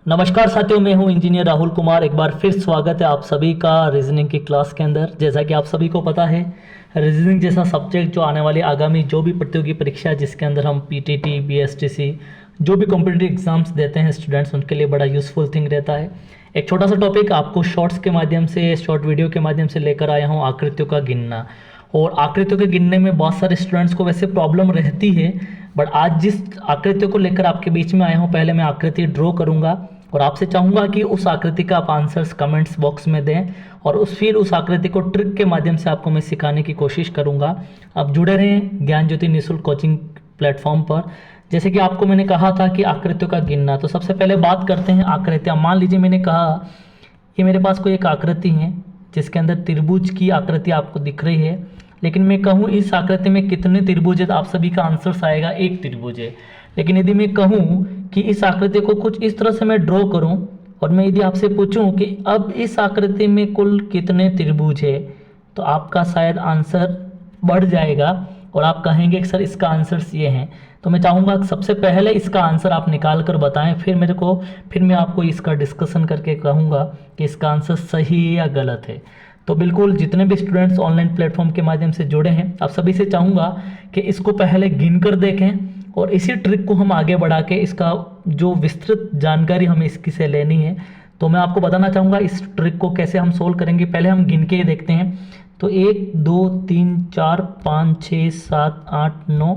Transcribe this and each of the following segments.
नमस्कार साथियों, मैं हूं इंजीनियर राहुल कुमार। एक बार फिर स्वागत है आप सभी का रीजनिंग की क्लास के अंदर। जैसा कि आप सभी को पता है, रीजनिंग जैसा सब्जेक्ट जो आने वाली आगामी जो भी प्रतियोगी परीक्षा जिसके अंदर हम पीटीटी, बीएसटीसी जो भी कॉम्पिटिटिव एग्जाम्स देते हैं स्टूडेंट्स, उनके लिए बड़ा यूज़फुल थिंग रहता है। एक छोटा सा टॉपिक आपको शॉर्ट्स के माध्यम से, शॉर्ट वीडियो के माध्यम से लेकर आया हूँ, आकृतियों का गिनना। और आकृतियों के गिनने में बहुत सारे स्टूडेंट्स को वैसे प्रॉब्लम रहती है, बट आज जिस आकृतियों को लेकर आपके बीच में आया हूँ, पहले मैं आकृति ड्रॉ करूँगा और आपसे चाहूँगा कि उस आकृति का आप आंसर्स कमेंट्स बॉक्स में दें और फिर उस आकृति को ट्रिक के माध्यम से आपको मैं सिखाने की कोशिश करूँगा। आप जुड़े रहें ज्ञान ज्योति निःशुल्क कोचिंग प्लेटफॉर्म पर। जैसे कि आपको मैंने कहा था कि आकृतियों का गिनना, तो सबसे पहले बात करते हैं आकृतियाँ। मान लीजिए मैंने कहा कि मेरे पास कोई एक आकृति है जिसके अंदर त्रिभुज की आकृति आपको दिख रही है, लेकिन मैं कहूँ इस आकृति में कितने त्रिभुज है, तो आप सभी का आंसर्स आएगा एक त्रिभुज है। लेकिन यदि मैं कहूँ कि इस आकृति को कुछ इस तरह से मैं ड्रॉ करूं और मैं यदि आपसे पूछूं कि अब इस आकृति में कुल कितने त्रिभुज है, तो आपका शायद आंसर बढ़ जाएगा और आप कहेंगे कि सर इसका आंसर्स ये हैं। तो मैं चाहूँगा सबसे पहले इसका आंसर आप निकाल कर बताएं, फिर मैं आपको इसका डिस्कशन करके कहूँगा कि इसका आंसर सही है या गलत है। तो बिल्कुल जितने भी स्टूडेंट्स ऑनलाइन प्लेटफॉर्म के माध्यम से जुड़े हैं, आप सभी से चाहूँगा कि इसको पहले गिन कर देखें और इसी ट्रिक को हम आगे बढ़ा के इसका जो विस्तृत जानकारी हमें इसकी से लेनी है, तो मैं आपको बताना चाहूँगा इस ट्रिक को कैसे हम सोल्व करेंगे। पहले हम गिन के देखते हैं। तो 1 2 3 4 5 6 7 8 9,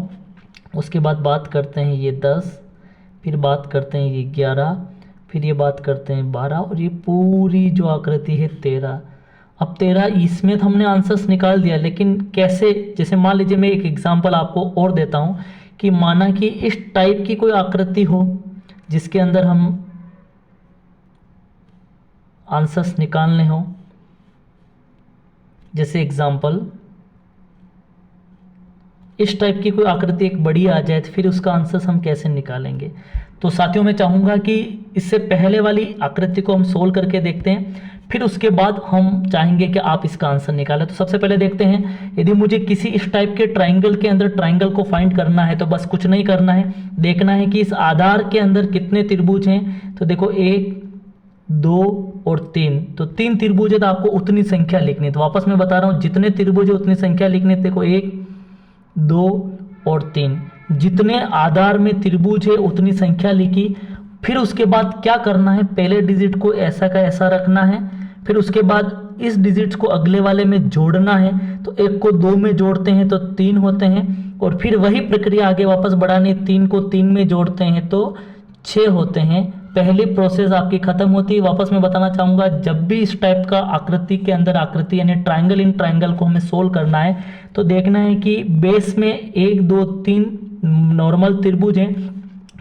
उसके बाद बात करते हैं ये 10, फिर बात करते हैं ये 11, फिर ये बात करते हैं 12 और ये पूरी जो आकृति है 13। अब 13 इसमें तो हमने आंसर्स निकाल दिया, लेकिन कैसे? जैसे मान लीजिए मैं एक एग्जांपल आपको और देता हूँ कि माना कि इस टाइप की कोई आकृति हो जिसके अंदर हम आंसर्स निकालने हो। जैसे एग्जांपल इस टाइप की कोई आकृति एक बड़ी आ जाए, तो फिर उसका आंसर्स हम कैसे निकालेंगे? तो साथियों मैं चाहूँगा कि इससे पहले वाली आकृति को हम सोल्व करके देखते हैं, फिर उसके बाद हम चाहेंगे कि आप इसका आंसर निकालें। तो सबसे पहले देखते हैं, यदि मुझे किसी इस टाइप के ट्राइंगल के अंदर ट्राइंगल को फाइंड करना है, तो बस कुछ नहीं करना है, देखना है कि इस आधार के अंदर कितने त्रिभुज हैं। तो देखो 1 2 और 3, तो 3 त्रिभुज है, तो आपको उतनी संख्या लिखनी है। तो वापस मैं बता रहा हूँ, जितने त्रिभुज है उतनी संख्या लिखनी है। देखो 1 2 और 3, जितने आधार में त्रिभुज है उतनी संख्या लिखी। फिर उसके बाद क्या करना है, पहले डिजिट को ऐसा का ऐसा रखना है, फिर उसके बाद इस डिजिट्स को अगले वाले में जोड़ना है। तो 1 को 2 में जोड़ते हैं तो 3 होते हैं, और फिर वही प्रक्रिया आगे वापस बढ़ानी, 3 को 3 में जोड़ते हैं तो 6 होते हैं। पहली प्रोसेस आपकी खत्म होती है। वापस मैं बताना चाहूँगा, जब भी इस टाइप का आकृति के अंदर आकृति यानी ट्राइंगल इन ट्राइंगल को हमें सोल्व करना है, तो देखना है कि बेस में 1 2 3 नॉर्मल त्रिभुज हैं।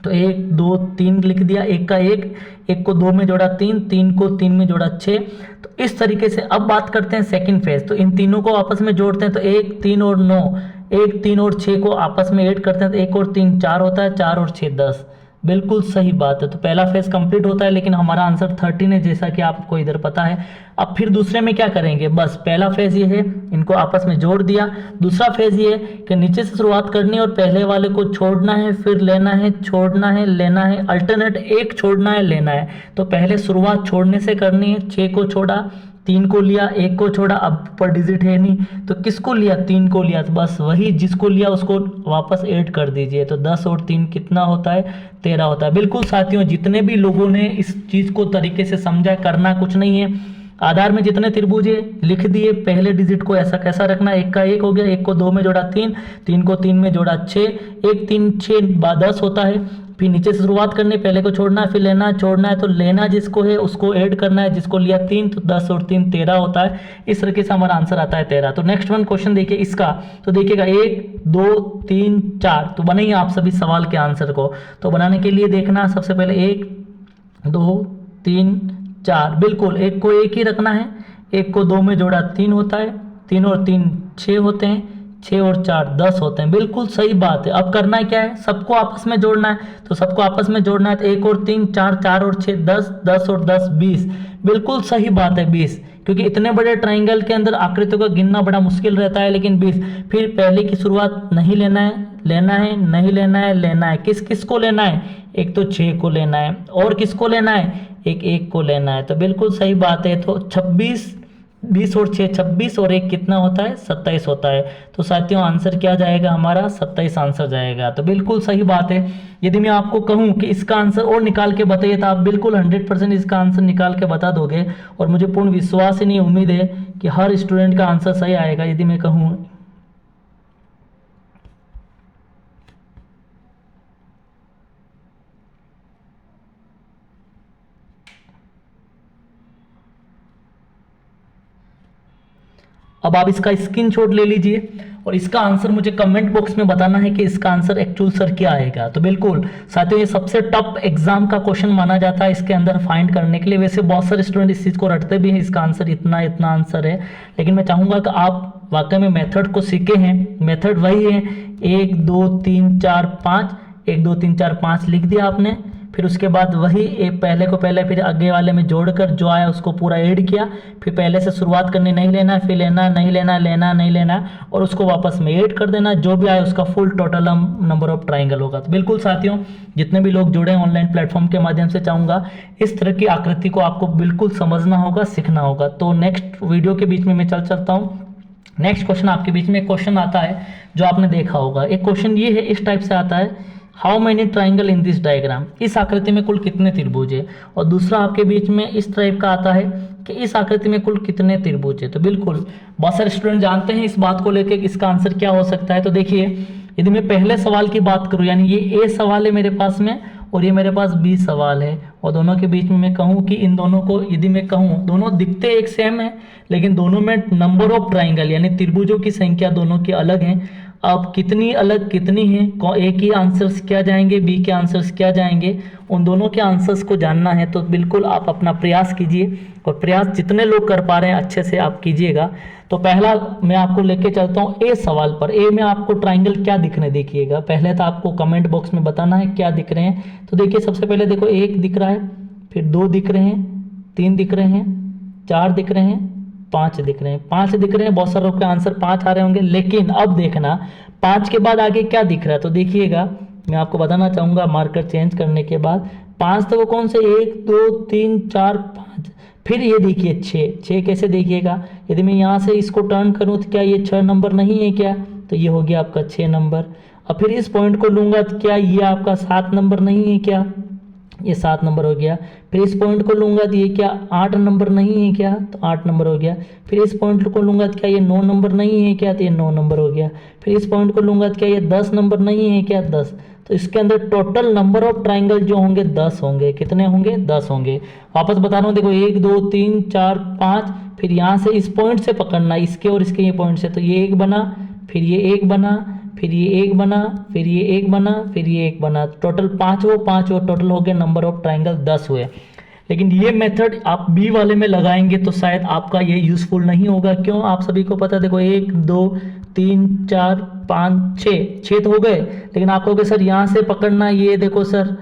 तो 1 2 3 लिख दिया, 1 का 1 को 2 में जोड़ा 3, 3 को 3 में जोड़ा 6। तो इस तरीके से अब बात करते हैं सेकंड फेज। तो इन तीनों को आपस में जोड़ते हैं, तो 1 3 और 9, 1 3 और 6 को आपस में ऐड करते हैं, तो 1 और 3 4 होता है, 4 और 6 10। बिल्कुल सही बात है। तो पहला फेज कंप्लीट होता है, लेकिन हमारा आंसर 13 है, जैसा कि आपको इधर पता है। अब फिर दूसरे में क्या करेंगे, बस पहला फेज ये है, इनको आपस में जोड़ दिया। दूसरा फेज ये है कि नीचे से शुरुआत करनी है और पहले वाले को छोड़ना है, फिर लेना है, छोड़ना है, लेना है, अल्टरनेट एक छोड़ना है, लेना है। तो पहले शुरुआत छोड़ने से करनी है। 6 को छोड़ा, 3 को लिया, 1 को छोड़ा, अब ऊपर डिजिट है नहीं तो किसको लिया, 3 को लिया। तो बस वही जिसको लिया उसको वापस ऐड कर दीजिए। तो 10 और 3 कितना होता है, 13 होता है। बिल्कुल साथियों, जितने भी लोगों ने इस चीज़ को तरीके से समझा, करना कुछ नहीं है, आधार में जितने त्रिभुज है लिख दिए, पहले डिजिट को ऐसा कैसा रखना, 1 का 1 हो गया, 1 को 2 में जोड़ा 3, 3 को 3 में जोड़ा 6, 1 3 6 10 होता है। फिर नीचे से शुरुआत करनी, पहले को छोड़ना है, फिर लेना है, छोड़ना है, तो लेना जिसको है उसको ऐड करना है, जिसको लिया 3, तो 10 और 3 13 होता है। इस तरीके से हमारा आंसर आता है 13। तो नेक्स्ट वन क्वेश्चन देखिए इसका, तो देखिएगा 1 2 3 4, तो बनाइए आप सभी सवाल के आंसर को। तो बनाने के लिए देखना, सबसे पहले 1 2 3 4, बिल्कुल 1 को 1 ही रखना है, 1 को 2 में जोड़ा 3 होता है, 3 और 3 6 होते हैं, 6 और 4 10 होते हैं। बिल्कुल सही बात है। अब करना है क्या है, सबको आपस में जोड़ना है। तो सबको आपस में जोड़ना है, तो 1 और 3 4, 4 और 6 10, 10 और 10 20। बिल्कुल सही बात है 20, क्योंकि इतने बड़े ट्राइंगल के अंदर आकृतियों का गिनना बड़ा मुश्किल रहता है, लेकिन 20। फिर पहले की शुरुआत नहीं लेना है, लेना है, नहीं लेना है, लेना है। किस किस को लेना है? एक तो 6 को लेना है, और किसको लेना है? एक 1 को लेना है। तो बिल्कुल सही बात है। तो 26, 20 और 6 26, और 1 कितना होता है? 27 होता है। तो साथियों आंसर क्या जाएगा हमारा? 27 आंसर जाएगा। तो बिल्कुल सही बात है। यदि मैं आपको कहूं कि इसका आंसर और निकाल के बताइए, तो आप बिल्कुल 100% इसका आंसर निकाल के बता दोगे, और मुझे पूर्ण विश्वास ही नहीं, उम्मीद है कि हर स्टूडेंट का आंसर सही आएगा। यदि मैं कहूँ अब आप इसका स्क्रीनशॉट ले लीजिए, और इसका आंसर मुझे कमेंट बॉक्स में बताना है कि इसका आंसर एक्चुअल सर क्या आएगा। तो बिल्कुल साथियों, ये सबसे टफ एग्जाम का क्वेश्चन माना जाता है इसके अंदर फाइंड करने के लिए। वैसे बहुत सारे स्टूडेंट इस चीज़ को रटते भी हैं, इसका आंसर इतना इतना आंसर है, लेकिन मैं चाहूँगा कि आप वाकई में मेथड को सीखे हैं। मेथड वही है, 1 2 3 4 5, 1 2 3 4 5 लिख दिया आपने, फिर उसके बाद वही एक पहले को पहले फिर आगे वाले में जोड़कर जो आया उसको पूरा ऐड किया, फिर पहले से शुरुआत करनी, नहीं लेना, फिर लेना, नहीं लेना, लेना, नहीं लेना, और उसको वापस में ऐड कर देना, जो भी आया उसका full total number of triangle होगा। तो बिल्कुल साथियों, जितने भी लोग जुड़े हैं ऑनलाइन प्लेटफॉर्म के माध्यम से, चाहूँगा इस तरह की आकृति को आपको बिल्कुल समझना होगा, सीखना होगा। तो नेक्स्ट वीडियो के बीच में मैं चलता हूँ। नेक्स्ट क्वेश्चन आपके बीच में एक क्वेश्चन आता है जो आपने देखा होगा। एक क्वेश्चन ये है, इस टाइप से आता है, how many triangle in this diagram, इस आकृति में कुल कितने त्रिभुज है। और दूसरा आपके बीच में इस टाइप का आता है कि इस आकृति में कुल कितने त्रिभुज है। तो बिल्कुल बहुत सारे स्टूडेंट जानते हैं इस बात को लेकर कि इसका आंसर क्या हो सकता है। तो देखिए, यदि मैं पहले सवाल की बात करूं, यानी ये ए सवाल है मेरे पास में, और ये मेरे पास बी सवाल है, और दोनों के बीच में मैं कहूँ कि इन दोनों को, यदि मैं कहूँ, दोनों दिखते एक सेम है, लेकिन दोनों में नंबर ऑफ ट्राइंगल यानी त्रिभुजों की संख्या दोनों की अलग हैं। अब कितनी अलग कितनी है, ए की आंसर्स क्या जाएंगे, बी के आंसर्स क्या जाएंगे, उन दोनों के आंसर्स को जानना है। तो बिल्कुल आप अपना प्रयास कीजिए, और प्रयास जितने लोग कर पा रहे हैं अच्छे से आप कीजिएगा। तो पहला मैं आपको लेके चलता हूँ ए सवाल पर। ए में आपको ट्राइंगल क्या दिख रहे हैं देखिएगा। पहले तो आपको कमेंट बॉक्स में बताना है क्या दिख रहे हैं। तो देखिए, सबसे पहले देखो 1 दिख रहा है, फिर 2 दिख रहे हैं, 3 दिख रहे हैं, 4 दिख रहे हैं, 5 दिख रहे हैं। 5 दिख रहे हैं, बहुत सारे लोग के आंसर 5 आ रहे होंगे, लेकिन अब देखना 5 के बाद आगे क्या दिख रहा है। तो देखिएगा, मैं आपको बताना चाहूँगा मार्कर चेंज करने के बाद, 5 तो वो कौन से, 1 2 3 4 5, फिर ये देखिए 6 कैसे देखिएगा। यदि मैं यहाँ से इसको टर्न करूँ तो क्या ये 6 नंबर नहीं है क्या? तो ये हो गया आपका 6 नंबर। अब फिर इस पॉइंट को लूँगा तो क्या ये आपका 7 नंबर नहीं है क्या? ये 7 नंबर हो गया। फिर इस पॉइंट को लूँगा तो ये क्या 8 नंबर नहीं है क्या? तो 8 नंबर हो गया। फिर इस पॉइंट को लूँगा तो क्या ये 9 नंबर नहीं है क्या? तो ये 9 नंबर हो गया। फिर इस पॉइंट को लूँगा तो क्या ये 10 नंबर नहीं है क्या? 10। तो इसके अंदर टोटल नंबर ऑफ ट्राइंगल जो होंगे 10 होंगे। कितने होंगे? 10 होंगे। वापस बता रहा हूँ, देखो 1 2 3 4 5, फिर यहाँ से इस पॉइंट से पकड़ना, इसके और इसके ये पॉइंट से, तो ये 1 बना, फिर ये 1 बना, फिर ये 1 बना, फिर ये 1 बना, फिर ये 1 बना, टोटल 5 वो टोटल हो गए नंबर ऑफ ट्राइंगल 10 हुए। लेकिन ये मेथड आप बी वाले में लगाएंगे तो शायद आपका ये यूज़फुल नहीं होगा। क्यों? आप सभी को पता है, देखो 1 2 3 4 5 6 तो हो गए, लेकिन आप कहोगे सर यहाँ से पकड़ना, ये देखो सर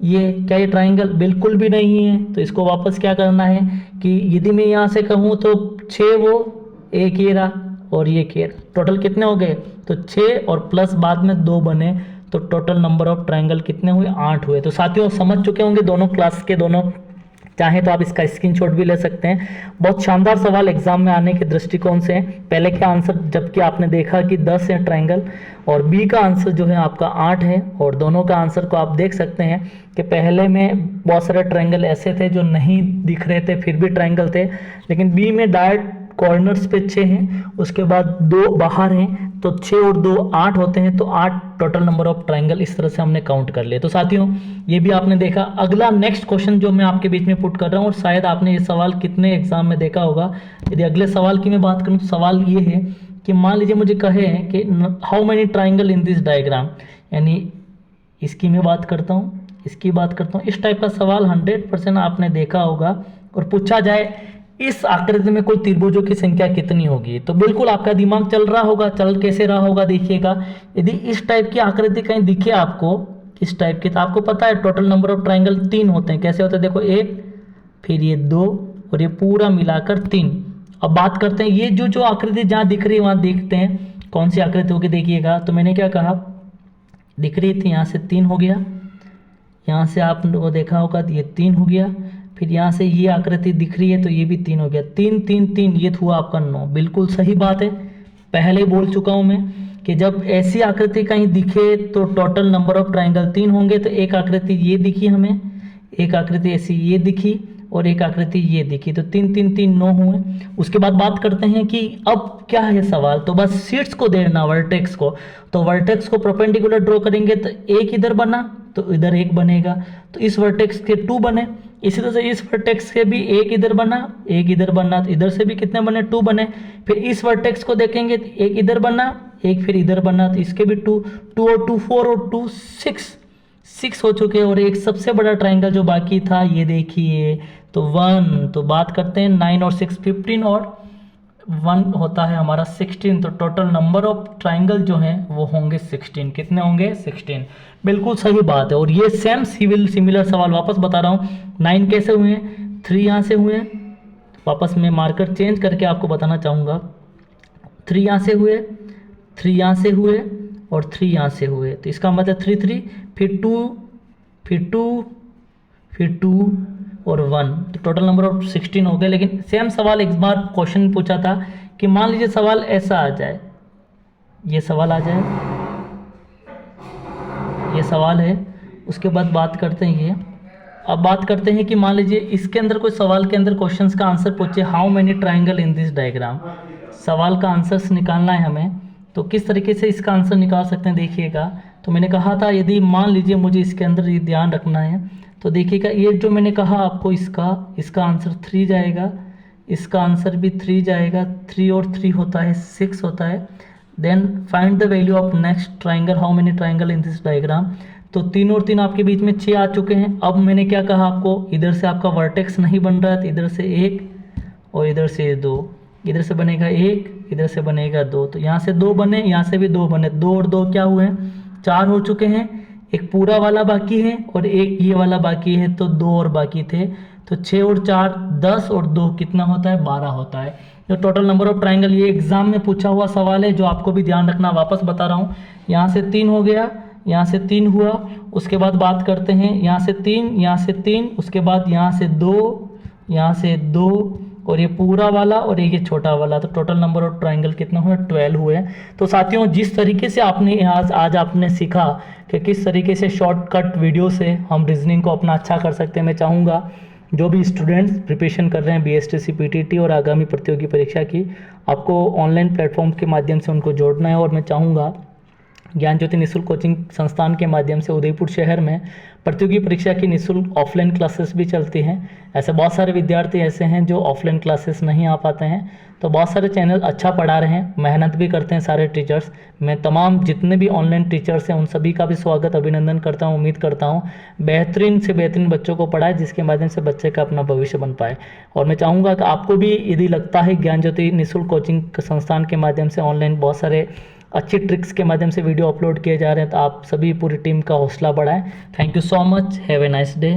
ये क्या ये ट्राइंगल बिल्कुल भी नहीं है। तो इसको वापस क्या करना है कि यदि मैं यहाँ से कहूँ तो 6 वो, एक ये रहा और ये केयर, टोटल कितने हो गए? तो 6 और प्लस बाद में 2 बने, तो टोटल नंबर ऑफ ट्राइंगल कितने हुए? 8 हुए। तो साथियों समझ चुके होंगे दोनों क्लास के दोनों, चाहे तो आप इसका स्क्रीनशॉट भी ले सकते हैं। बहुत शानदार सवाल एग्जाम में आने के दृष्टिकोण से। पहले का आंसर जबकि आपने देखा कि 10 है ट्राइंगल, और बी का आंसर जो है आपका 8 है, और दोनों का आंसर को आप देख सकते हैं कि पहले में बहुत सारे ट्राइंगल ऐसे थे जो नहीं दिख रहे थे, फिर भी ट्राइंगल थे, लेकिन बी में डायरेक्ट कॉर्नर्स पे 6 हैं, उसके बाद 2 बाहर हैं, तो 6 और 2 8 होते हैं। तो 8 टोटल नंबर ऑफ ट्राइंगल इस तरह से हमने काउंट कर लिए। तो साथियों ये भी आपने देखा। अगला नेक्स्ट क्वेश्चन जो मैं आपके बीच में पुट कर रहा हूँ, और शायद आपने ये सवाल कितने एग्जाम में देखा होगा। यदि अगले सवाल की मैं बात करूँ तो सवाल ये है कि मान लीजिए मुझे कहे कि how many triangle in this diagram, यानी इसकी मैं बात करता हूँ, इसकी बात करता हूँ। इस टाइप का सवाल 100% आपने देखा होगा, और पूछा जाए इस आकृति में कुल त्रिभुजों की संख्या कितनी होगी, तो बिल्कुल आपका दिमाग चल रहा होगा। चल कैसे रहा होगा देखिएगा। यदि इस टाइप की आकृति कहीं दिखे आपको, इस टाइप की, तो आपको पता है टोटल नंबर ऑफ ट्राइंगल 3 होते हैं। कैसे होते हैं? देखो 1, फिर ये 2, और ये पूरा मिलाकर 3। अब बात करते हैं ये जो आकृति जहाँ दिख रही है वहाँ देखते हैं कौन सी आकृति होगी। देखिएगा, तो मैंने क्या कहा दिख रही थी, यहाँ से 3 हो गया, यहाँ से आपने वो देखा होगा तो ये 3 हो गया, फिर यहाँ से ये आकृति दिख रही है तो ये भी 3 हो गया, 3 3 3, ये हुआ आपका 9। बिल्कुल सही बात है, पहले ही बोल चुका हूँ मैं कि जब ऐसी आकृति कहीं दिखे तो टोटल नंबर ऑफ ट्राइंगल 3 होंगे। तो एक आकृति ये दिखी हमें, एक आकृति ऐसी ये दिखी और एक आकृति ये दिखी, तो 3 3 3 9 हुए। उसके बाद बात करते हैं कि अब क्या है सवाल, तो बस शीट्स को देना वर्टेक्स को, तो वर्टेक्स को परपेंडिकुलर ड्रॉ करेंगे तो एक इधर बना तो इधर एक बनेगा, तो इस वर्टेक्स के 2 बने। इसी तरह से इस वर्टेक्स के भी एक इधर बना, एक इधर बना, तो इधर से भी कितने बने, 2 बने। फिर इस वर्टेक्स को देखेंगे तो एक इधर बना, एक फिर इधर बना, तो इसके भी 2 2 और 2 4 और 2 6 हो चुके हैं। और एक सबसे बड़ा ट्राइंगल जो बाकी था ये देखिए, तो 1। तो बात करते हैं 9 और 6 15 और 1 होता है हमारा 16। तो टोटल नंबर ऑफ ट्राइंगल जो हैं वो होंगे 16। कितने होंगे, 16। बिल्कुल सही बात है। और ये सेम सिमिलर सवाल वापस बता रहा हूँ, 9 कैसे हुए हैं, 3 यहाँ से हुए हैं, वापस मैं मार्कर चेंज करके आपको बताना चाहूँगा। 3 यहाँ से हुए, 3 यहाँ से हुए और 3 यहाँ से हुए, तो इसका मतलब 3 3, फिर 2 फिर 2 फिर 2 और 1, तो टोटल नंबर ऑफ 16 हो गए। लेकिन सेम सवाल एक बार क्वेश्चन पूछा था कि मान लीजिए सवाल ऐसा आ जाए, ये सवाल आ जाए, ये सवाल है, उसके बाद बात करते हैं ये। अब बात करते हैं कि मान लीजिए इसके अंदर कोई सवाल के अंदर क्वेश्चंस का आंसर पूछे, how many triangle in this diagram, सवाल का आंसर्स निकालना है हमें, तो किस तरीके से इसका आंसर निकाल सकते हैं देखिएगा। तो मैंने कहा था यदि मान लीजिए मुझे इसके अंदर ये ध्यान रखना है, तो देखिएगा ये जो मैंने कहा आपको, इसका आंसर 3 जाएगा, इसका आंसर भी 3 जाएगा, 3 और 3 होता है 6 होता है। Then find the value of next triangle, how many triangle in this diagram, तो 3 और 3 आपके बीच में 6 आ चुके हैं। अब मैंने क्या कहा आपको, इधर से आपका वर्टेक्स नहीं बन रहा है, तो इधर से 1 और इधर से 2, इधर से बनेगा 1, इधर से बनेगा 2, तो यहाँ से 2 बने, यहाँ से भी 2 बने, 2 और 2 क्या हुए हैं, 4 हो चुके हैं। एक पूरा वाला बाकी है और एक ये वाला बाकी है, तो 2 और बाकी थे, तो 6 और 4 10 और 2 कितना होता है, 12 होता है। तो टोटल नंबर ऑफ ट्राइंगल, ये एग्जाम में पूछा हुआ सवाल है जो आपको भी ध्यान रखना, वापस बता रहा हूँ। यहाँ से 3 हो गया, यहाँ से 3 हुआ, उसके बाद बात करते हैं यहाँ से 3, यहाँ से 3, उसके बाद यहाँ से 2, यहाँ से 2 और ये पूरा वाला और ये छोटा वाला, तो टोटल नंबर ऑफ ट्राइंगल कितना हुए, 12 हुए। तो साथियों जिस तरीके से आपने आज आपने सीखा कि किस तरीके से शॉर्टकट वीडियो से हम रीजनिंग को अपना अच्छा कर सकते हैं, मैं चाहूँगा जो भी स्टूडेंट्स प्रिपरेशन कर रहे हैं BSTC PTT और आगामी प्रतियोगी परीक्षा की, आपको ऑनलाइन प्लेटफॉर्म के माध्यम से उनको जोड़ना है। और मैं चाहूँगा ज्ञान ज्योति निःशुल्क कोचिंग संस्थान के माध्यम से उदयपुर शहर में प्रतियोगी परीक्षा की निःशुल्क ऑफलाइन क्लासेस भी चलती हैं। ऐसे बहुत सारे विद्यार्थी ऐसे हैं जो ऑफलाइन क्लासेस नहीं आ पाते हैं, तो बहुत सारे चैनल अच्छा पढ़ा रहे हैं, मेहनत भी करते हैं सारे टीचर्स। मैं तमाम जितने भी ऑनलाइन टीचर्स हैं उन सभी का भी स्वागत अभिनंदन करता हूं। उम्मीद करता हूं बेहतरीन से बेहतरीन बच्चों को पढ़ाए, जिसके माध्यम से बच्चे का अपना भविष्य बन पाए। और मैं चाहूँगा कि आपको भी यदि लगता है ज्ञान ज्योति निःशुल्क कोचिंग संस्थान के माध्यम से ऑनलाइन बहुत सारे अच्छी ट्रिक्स के माध्यम से वीडियो अपलोड किए जा रहे हैं, तो आप सभी पूरी टीम का हौसला बढ़ाएं। Thank you so much, have a nice day.